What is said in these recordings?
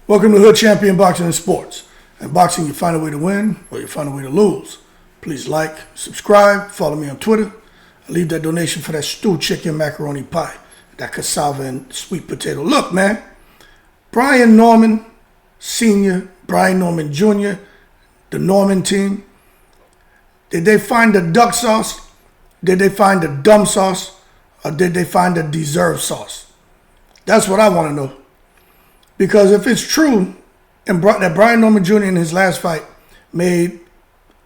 Welcome to Hood Champion Boxing and Sports. In boxing, you find a way to win or you find a way to lose. Please like, subscribe, follow me on Twitter. I leave that donation for that stewed chicken macaroni pie, that cassava and sweet potato. Look, man, Brian Norman Sr., Brian Norman Jr., the Norman team, did they find the duck sauce? Did they find the dumb sauce? Or did they find the deserved sauce? That's what I want to know. Because if it's true that Brian Norman Jr. in his last fight made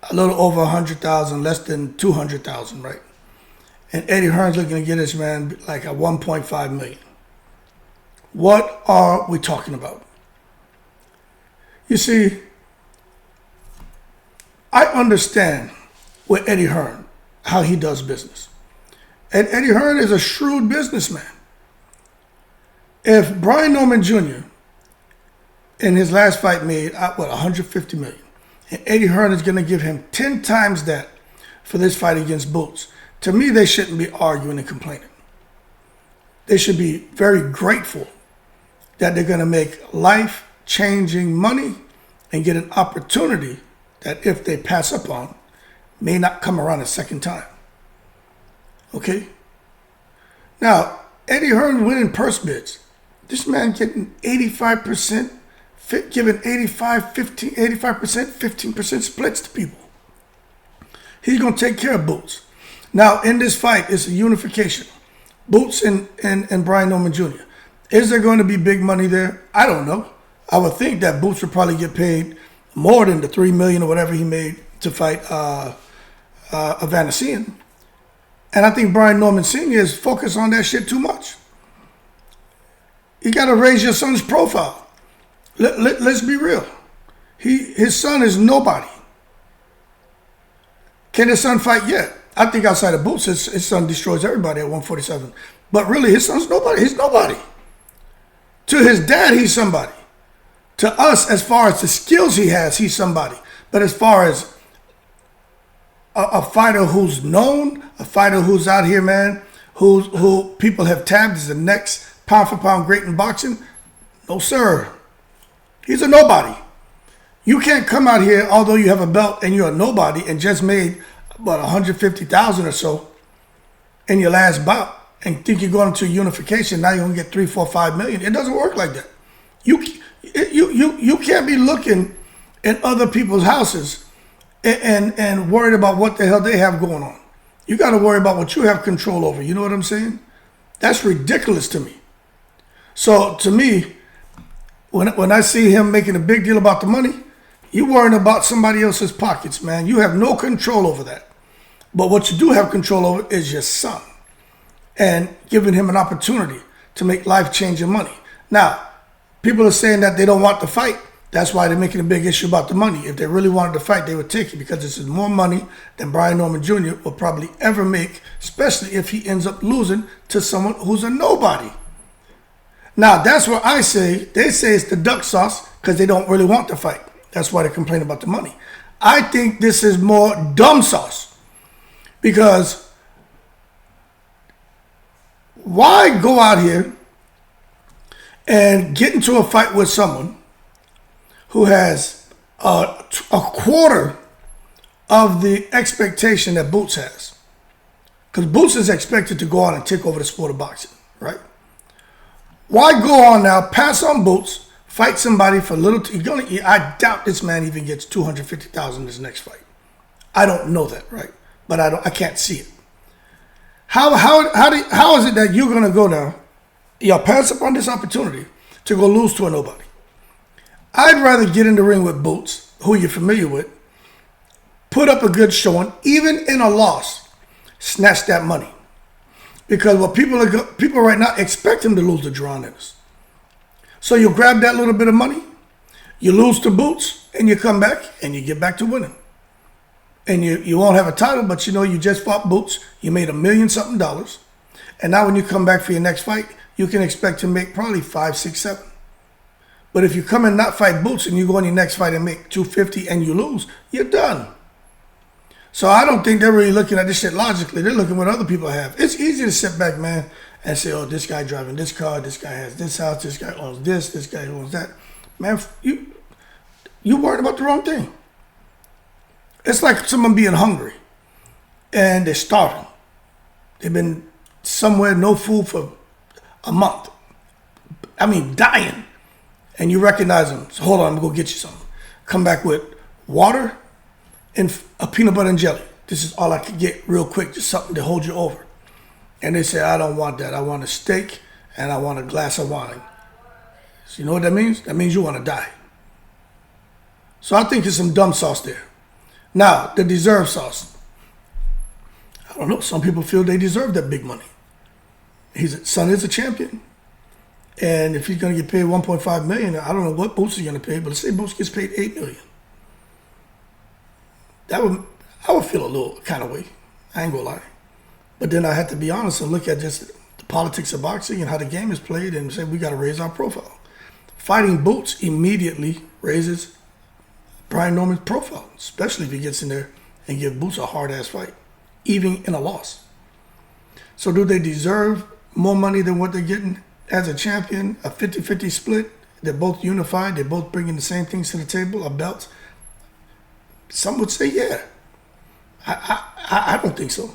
a little over 100,000, less than 200,000, right? And Eddie Hearn's looking to get this man like a 1.5 million. What are we talking about? You see, I understand with Eddie Hearn how he does business. And Eddie Hearn is a shrewd businessman. If Brian Norman Jr. in his last fight made, 150 million. And Eddie Hearn is going to give him 10 times that for this fight against Boots. To me, they shouldn't be arguing and complaining. They should be very grateful that they're going to make life-changing money and get an opportunity that if they pass up on, may not come around a second time. Okay? Now, Eddie Hearn winning purse bids. This man getting 85%, giving 85%, 15% splits to people. He's going to take care of Boots. Now, in this fight, it's a unification. Boots and Brian Norman Jr. Is there going to be big money there? I don't know. I would think that Boots would probably get paid more than the $3 million or whatever he made to fight Avanasian. And I think Brian Norman Sr. is focused on that shit too much. You got to raise your son's profile. Let's be real. His son is nobody. Can his son fight yet? I think outside of Boots, his son destroys everybody at 147. But really, his son's nobody. He's nobody. To his dad, he's somebody. To us, as far as the skills he has, he's somebody. But as far as a fighter who's known, a fighter who's out here, man, who people have tabbed as the next pound-for-pound great in boxing, no, sir. He's a nobody. You can't come out here, although you have a belt and you're a nobody and just made about 150,000 or so in your last bout and think you're going to unification. Now you're going to get 3, 4, 5 million. It doesn't work like that. You can't be looking at other people's houses and worried about what the hell they have going on. You got to worry about what you have control over. You know what I'm saying? That's ridiculous to me. So to me, when I see him making a big deal about the money, you're worrying about somebody else's pockets, man. You have no control over that. But what you do have control over is your son and giving him an opportunity to make life-changing money. Now, people are saying that they don't want to fight. That's why they're making a big issue about the money. If they really wanted to fight, they would take it because this is more money than Brian Norman Jr. will probably ever make, especially if he ends up losing to someone who's a nobody. Now, that's what I say. They say it's the duck sauce because they don't really want to fight. That's why they complain about the money. I think this is more dumb sauce because why go out here and get into a fight with someone who has a quarter of the expectation that Boots has? Because Boots is expected to go out and take over the sport of boxing, right? Why go on now, pass on Boots, fight somebody for little? I doubt this man even gets 250,000 in his next fight. I don't know that, right? But I can't see it. How is it that you're gonna go now? Y'all pass up on this opportunity to go lose to a nobody. I'd rather get in the ring with Boots, who you're familiar with, put up a good showing, even in a loss, snatch that money. Because what people right now expect him to lose the draw on this. So you grab that little bit of money, you lose to Boots, and you come back and you get back to winning. And you won't have a title, but you know you just fought Boots, you made $1 million something, and now when you come back for your next fight, you can expect to make probably 5, 6, 7. But if you come and not fight Boots and you go in your next fight and make 250 and you lose, you're done. So I don't think they're really looking at this shit logically. They're looking at what other people have. It's easy to sit back, man, and say, oh, this guy driving this car, this guy has this house, this guy owns this guy owns that. man, you worried about the wrong thing. It's like someone being hungry and they're starving. They've been somewhere, no food for a month. I mean, dying. And you recognize them. So hold on, I'm going to go get you something. Come back with water and a peanut butter and jelly. This is all I could get real quick, just something to hold you over. And they say, I don't want that. I want a steak and I want a glass of wine. So you know what that means? That means you want to die. So I think there's some dumb sauce there. Now, the deserve sauce. I don't know. Some people feel they deserve that big money. His son is a champion. And if he's going to get paid $1.5 million, I don't know what Boots is going to pay, but let's say Boots gets paid $8 million. I would feel a little kind of way. I ain't going to lie. But then I have to be honest and look at just the politics of boxing and how the game is played and say we got to raise our profile. Fighting Boots immediately raises Brian Norman's profile, especially if he gets in there and give Boots a hard-ass fight, even in a loss. So do they deserve more money than what they're getting as a champion, a 50-50 split? They're both unified. They're both bringing the same things to the table, a belt. Some would say, yeah. I don't think so.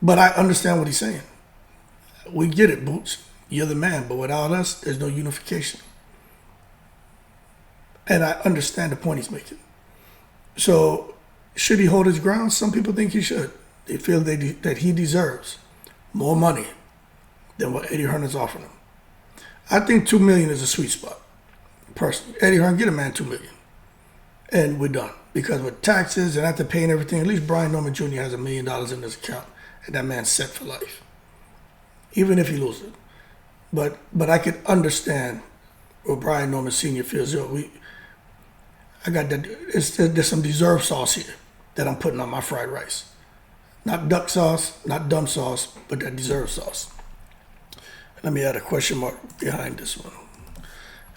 But I understand what he's saying. We get it, Boots. You're the man. But without us, there's no unification. And I understand the point he's making. So should he hold his ground? Some people think he should. They feel that he deserves more money than what Eddie Hearn is offering him. I think $2 million is a sweet spot. Personally, Eddie Hearn, get a man $2 million. And we're done. Because with taxes and after paying everything, at least Brian Norman Jr. has $1 million in his account. And that man's set for life. Even if he loses it. But I could understand where Brian Norman Sr. feels, I got that. There's some deserve sauce here that I'm putting on my fried rice. Not duck sauce, not dumb sauce, but that deserve sauce. Let me add a question mark behind this one.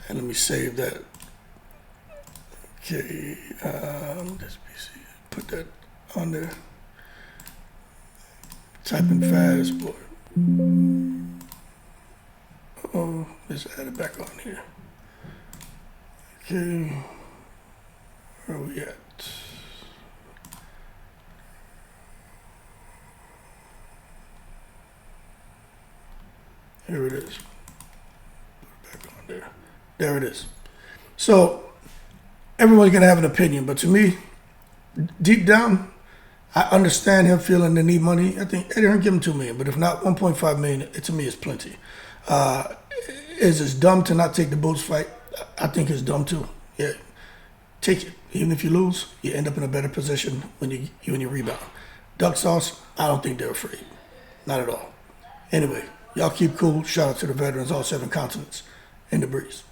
And let me save that. Okay, this PC, put that on there. Typing fast, boy. Oh, let's add it back on here. Okay, where are we at? Here it is. Put it back on there. There it is. So everyone's gonna have an opinion, but to me, deep down, I understand him feeling the need money. I think Eddie Hearn give him $2 million, but if not $1.5 million, to me, it's plenty. Is it dumb to not take the Boots fight? I think it's dumb too. Yeah, take it. Even if you lose, you end up in a better position when you rebound. Duck sauce, I don't think they're afraid. Not at all. Anyway, y'all keep cool. Shout out to the veterans, all 7 continents. In the breeze.